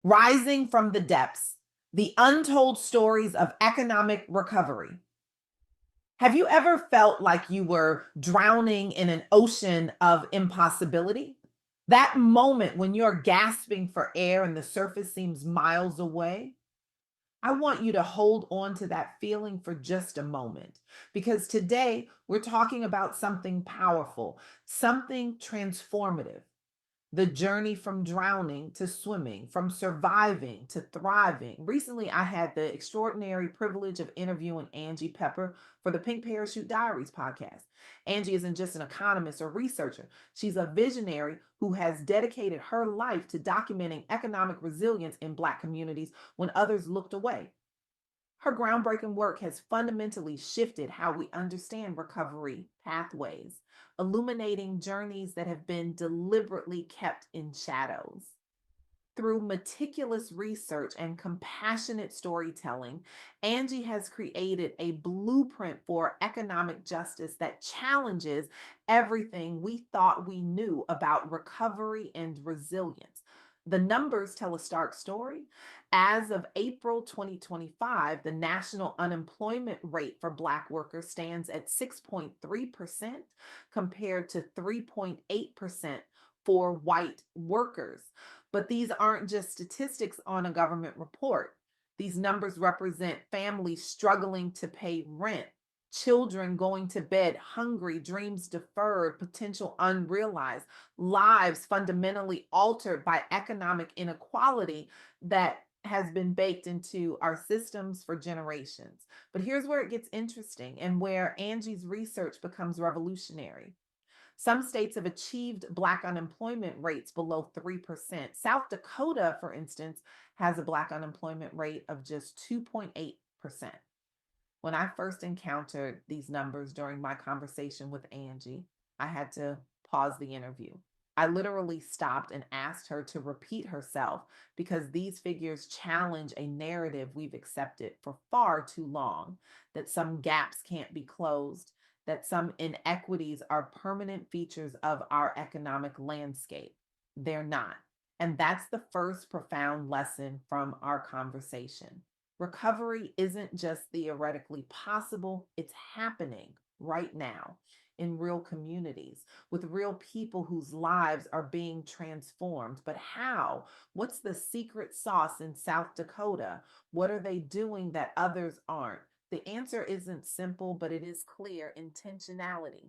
Rising from the Depths: The Untold Stories of Economic Recovery. Have you ever felt like you were drowning in an ocean of impossibility? That moment when you're gasping for air and the surface seems miles away? I want you to hold on to that feeling for just a moment because today we're talking about something powerful, something transformative. The journey from drowning to swimming, from surviving to thriving. Recently, I had the extraordinary privilege of interviewing Angie Pepper for the Pink Parachute Diaries podcast. Angie isn't just an economist or researcher, she's a visionary who has dedicated her life to documenting economic resilience in Black communities when others looked away. Her groundbreaking work has fundamentally shifted how we understand recovery pathways, illuminating journeys that have been deliberately kept in shadows. Through meticulous research and compassionate storytelling, Angie has created a blueprint for economic justice that challenges everything we thought we knew about recovery and resilience. The numbers tell a stark story. As of April 2025, the national unemployment rate for Black workers stands at 6.3% compared to 3.8% for white workers. But these aren't just statistics on a government report. These numbers represent families struggling to pay rent, children going to bed hungry, dreams deferred, potential unrealized, lives fundamentally altered by economic inequality that has been baked into our systems for generations. But here's where it gets interesting and where Angie's research becomes revolutionary. Some states have achieved Black unemployment rates below 3%. South Dakota, for instance, has a Black unemployment rate of just 2.8%. When I first encountered these numbers during my conversation with Angie, I had to pause the interview. I literally stopped and asked her to repeat herself because these figures challenge a narrative we've accepted for far too long, that some gaps can't be closed, that some inequities are permanent features of our economic landscape. They're not. And that's the first profound lesson from our conversation. Recovery isn't just theoretically possible, it's happening right now in real communities with real people whose lives are being transformed. But how? What's the secret sauce in South Dakota? What are they doing that others aren't? The answer isn't simple, but it is clear: intentionality.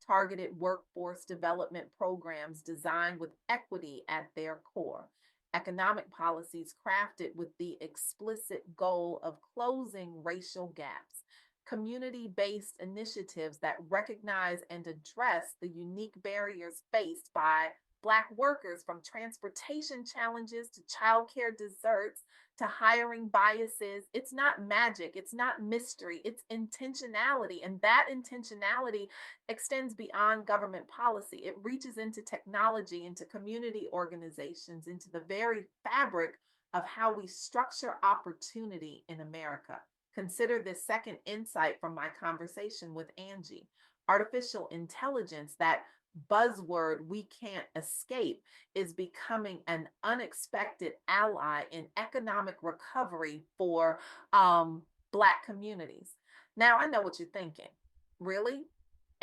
Targeted workforce development programs designed with equity at their core, economic policies crafted with the explicit goal of closing racial gaps, community based initiatives that recognize and address the unique barriers faced by Black workers, from transportation challenges to childcare deserts to hiring biases. It's not magic, it's not mystery, it's intentionality. And that intentionality extends beyond government policy. It reaches into technology, into community organizations, into the very fabric of how we structure opportunity in America. Consider this second insight from my conversation with Angie. Artificial intelligence, that buzzword we can't escape, is becoming an unexpected ally in economic recovery for Black communities. Now, I know what you're thinking. Really?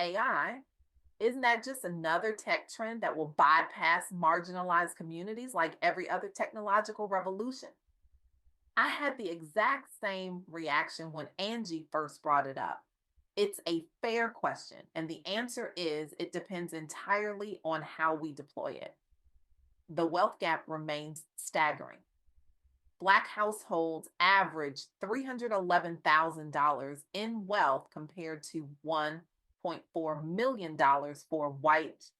AI? Isn't that just another tech trend that will bypass marginalized communities like every other technological revolution? I had the exact same reaction when Angie first brought it up. It's a fair question, and the answer is it depends entirely on how we deploy it. The wealth gap remains staggering. Black households average $311,000 in wealth compared to $1.4 million for white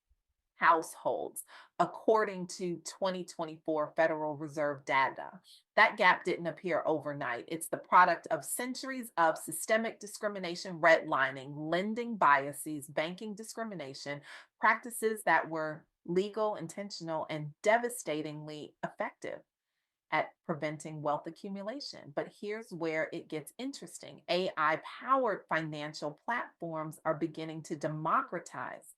households, according to 2024 Federal Reserve data. That gap didn't appear overnight. It's the product of centuries of systemic discrimination, redlining, lending biases, banking discrimination, practices that were legal, intentional, and devastatingly effective at preventing wealth accumulation. But here's where it gets interesting. AI powered financial platforms are beginning to democratize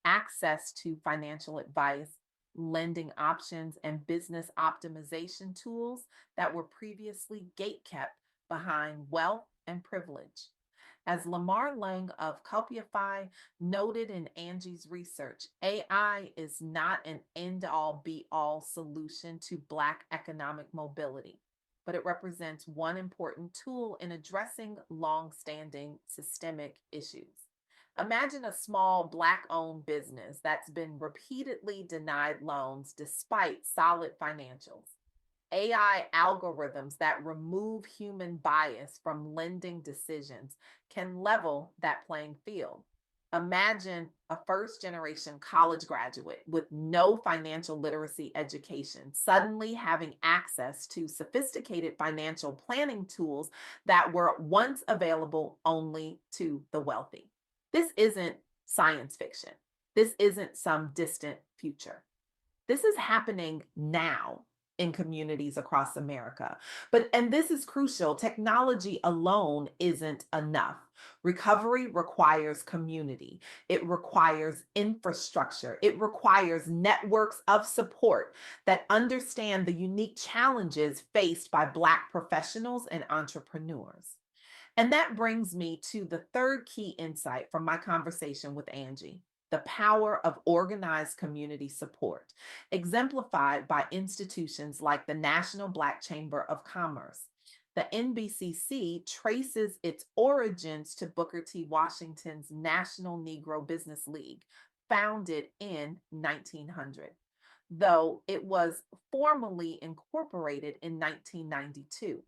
access to financial advice, lending options, and business optimization tools that were previously gatekept behind wealth and privilege. As Lamar Lang of Copify noted in Angie's research, AI is not an end all be all solution to Black economic mobility, but it represents one important tool in addressing long standing systemic issues. Imagine a small Black owned business that's been repeatedly denied loans despite solid financials. AI algorithms that remove human bias from lending decisions can level that playing field. Imagine a first generation college graduate with no financial literacy education suddenly having access to sophisticated financial planning tools that were once available only to the wealthy. This isn't science fiction. This isn't some distant future. This is happening now in communities across America. And this is crucial. Technology alone isn't enough. Recovery requires community. It requires infrastructure. It requires networks of support that understand the unique challenges faced by Black professionals and entrepreneurs. And that brings me to the third key insight from my conversation with Angie: the power of organized community support, exemplified by institutions like the National Black Chamber of Commerce. The NBCC traces its origins to Booker T. Washington's National Negro Business League, founded in 1900, though it was formally incorporated in 1992.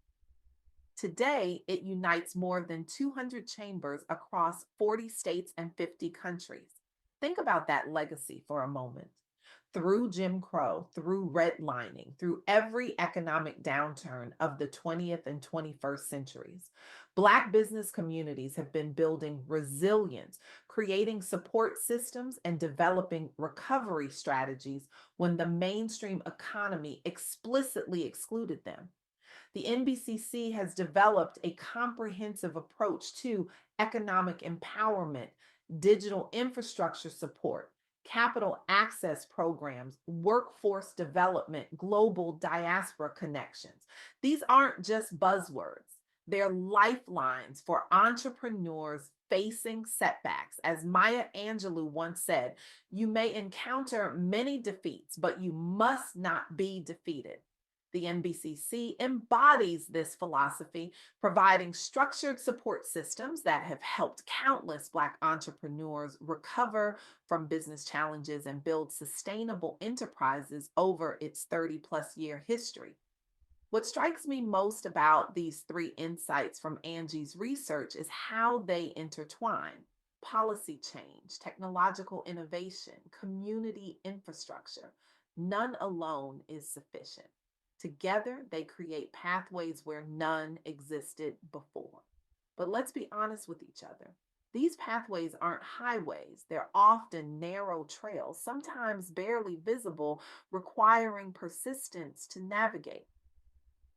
Today, it unites more than 200 chambers across 40 states and 50 countries. Think about that legacy for a moment. Through Jim Crow, through redlining, through every economic downturn of the 20th and 21st centuries, Black business communities have been building resilience, creating support systems, and developing recovery strategies when the mainstream economy explicitly excluded them. The NBCC has developed a comprehensive approach to economic empowerment, digital infrastructure support, capital access programs, workforce development, global diaspora connections. These aren't just buzzwords, they're lifelines for entrepreneurs facing setbacks. As Maya Angelou once said, you may encounter many defeats, but you must not be defeated. The NBCC embodies this philosophy, providing structured support systems that have helped countless Black entrepreneurs recover from business challenges and build sustainable enterprises over its 30 plus year history. What strikes me most about these three insights from Angie's research is how they intertwine: policy change, technological innovation, community infrastructure. None alone is sufficient. Together, they create pathways where none existed before. But let's be honest with each other. These pathways aren't highways. They're often narrow trails, sometimes barely visible, requiring persistence to navigate.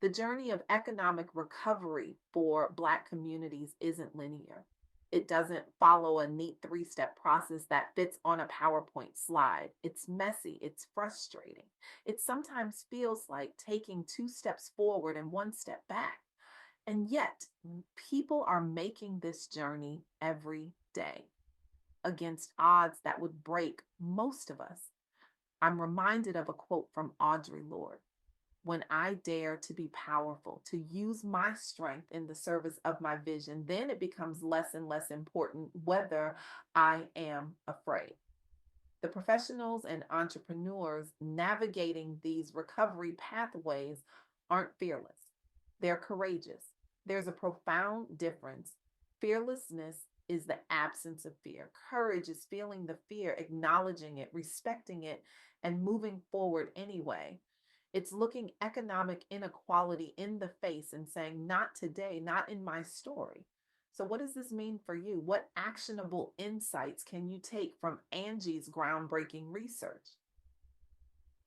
The journey of economic recovery for Black communities isn't linear. It doesn't follow a neat three-step process that fits on a PowerPoint slide. It's messy, it's frustrating. It sometimes feels like taking two steps forward and one step back. And yet, people are making this journey every day against odds that would break most of us. I'm reminded of a quote from Audre Lorde: when I dare to be powerful, to use my strength in the service of my vision, then it becomes less and less important whether I am afraid. The professionals and entrepreneurs navigating these recovery pathways aren't fearless, they're courageous. There's a profound difference. Fearlessness is the absence of fear. Courage is feeling the fear, acknowledging it, respecting it, and moving forward anyway. It's looking economic inequality in the face and saying, not today, not in my story. So, what does this mean for you? What actionable insights can you take from Angie's groundbreaking research?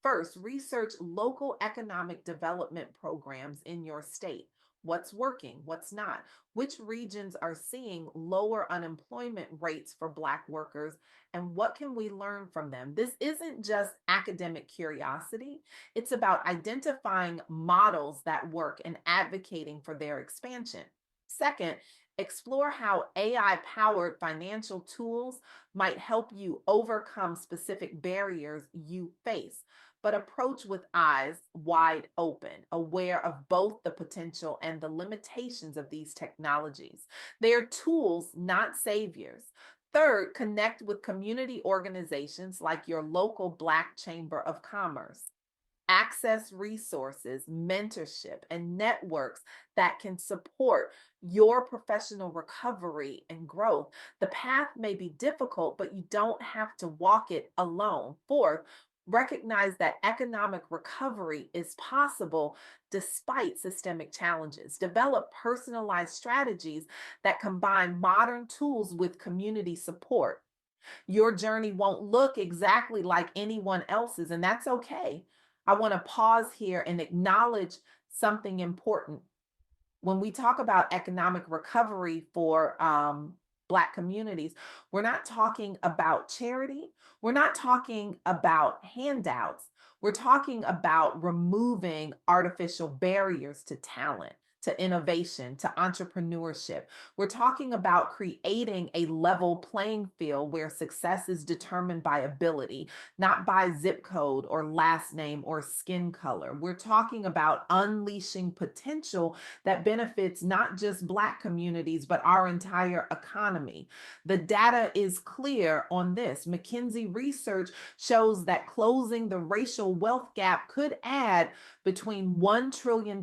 First, research local economic development programs in your state. What's working? What's not? Which regions are seeing lower unemployment rates for Black workers? And what can we learn from them? This isn't just academic curiosity, it's about identifying models that work and advocating for their expansion. Second, explore how AI powered financial tools might help you overcome specific barriers you face, but approach with eyes wide open, aware of both the potential and the limitations of these technologies. They are tools, not saviors. Third, connect with community organizations like your local Black Chamber of Commerce. Access resources, mentorship, and networks that can support your professional recovery and growth. The path may be difficult, but you don't have to walk it alone. Fourth, recognize that economic recovery is possible despite systemic challenges. Develop personalized strategies that combine modern tools with community support. Your journey won't look exactly like anyone else's, and that's okay. I want to pause here and acknowledge something important. When we talk about economic recovery for Black communities, we're not talking about charity. We're not talking about handouts. We're talking about removing artificial barriers to talent, to innovation, to entrepreneurship. We're talking about creating a level playing field where success is determined by ability, not by zip code or last name or skin color. We're talking about unleashing potential that benefits not just Black communities, but our entire economy. The data is clear on this. McKinsey research shows that closing the racial wealth gap could add between $1 trillion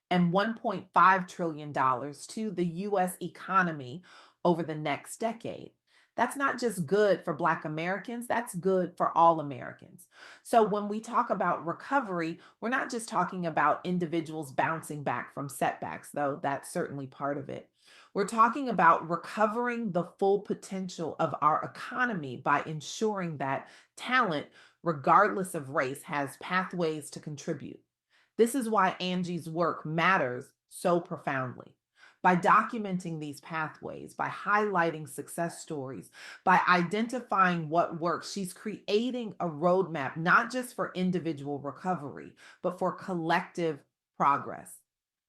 and $1.5 trillion to the US economy over the next decade. That's not just good for Black Americans, that's good for all Americans. So when we talk about recovery, we're not just talking about individuals bouncing back from setbacks, though that's certainly part of it. We're talking about recovering the full potential of our economy by ensuring that talent, regardless of race, has pathways to contribute. This is why Angie's work matters so profoundly. By documenting these pathways, by highlighting success stories, by identifying what works, she's creating a roadmap, not just for individual recovery, but for collective progress.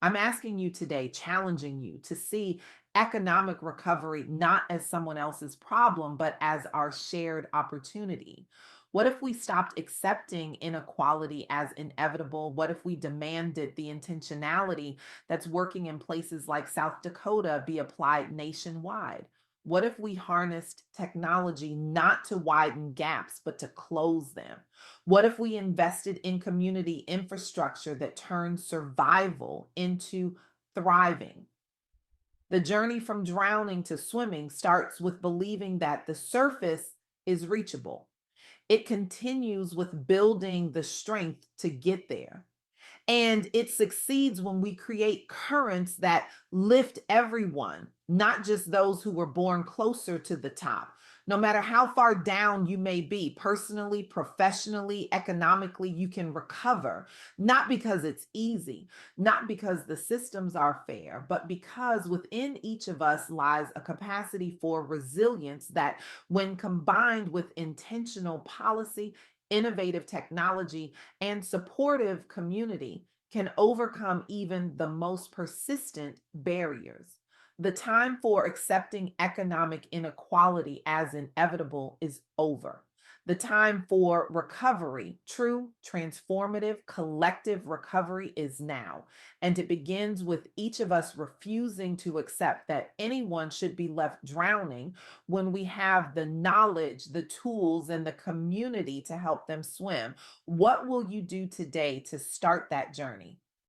I'm asking you today, challenging you to see economic recovery not as someone else's problem, but as our shared opportunity. What if we stopped accepting inequality as inevitable? What if we demanded the intentionality that's working in places like South Dakota be applied nationwide? What if we harnessed technology not to widen gaps, but to close them? What if we invested in community infrastructure that turns survival into thriving? The journey from drowning to swimming starts with believing that the surface is reachable. It continues with building the strength to get there. And it succeeds when we create currents that lift everyone, not just those who were born closer to the top. No matter how far down you may be, personally, professionally, economically, you can recover, not because it's easy, not because the systems are fair, but because within each of us lies a capacity for resilience that, when combined with intentional policy, innovative technology, and supportive community, can overcome even the most persistent barriers. The time for accepting economic inequality as inevitable is over. The time for recovery, true, transformative, collective recovery, is now. And it begins with each of us refusing to accept that anyone should be left drowning when we have the knowledge, the tools, and the community to help them swim. What will you do today to start that journey?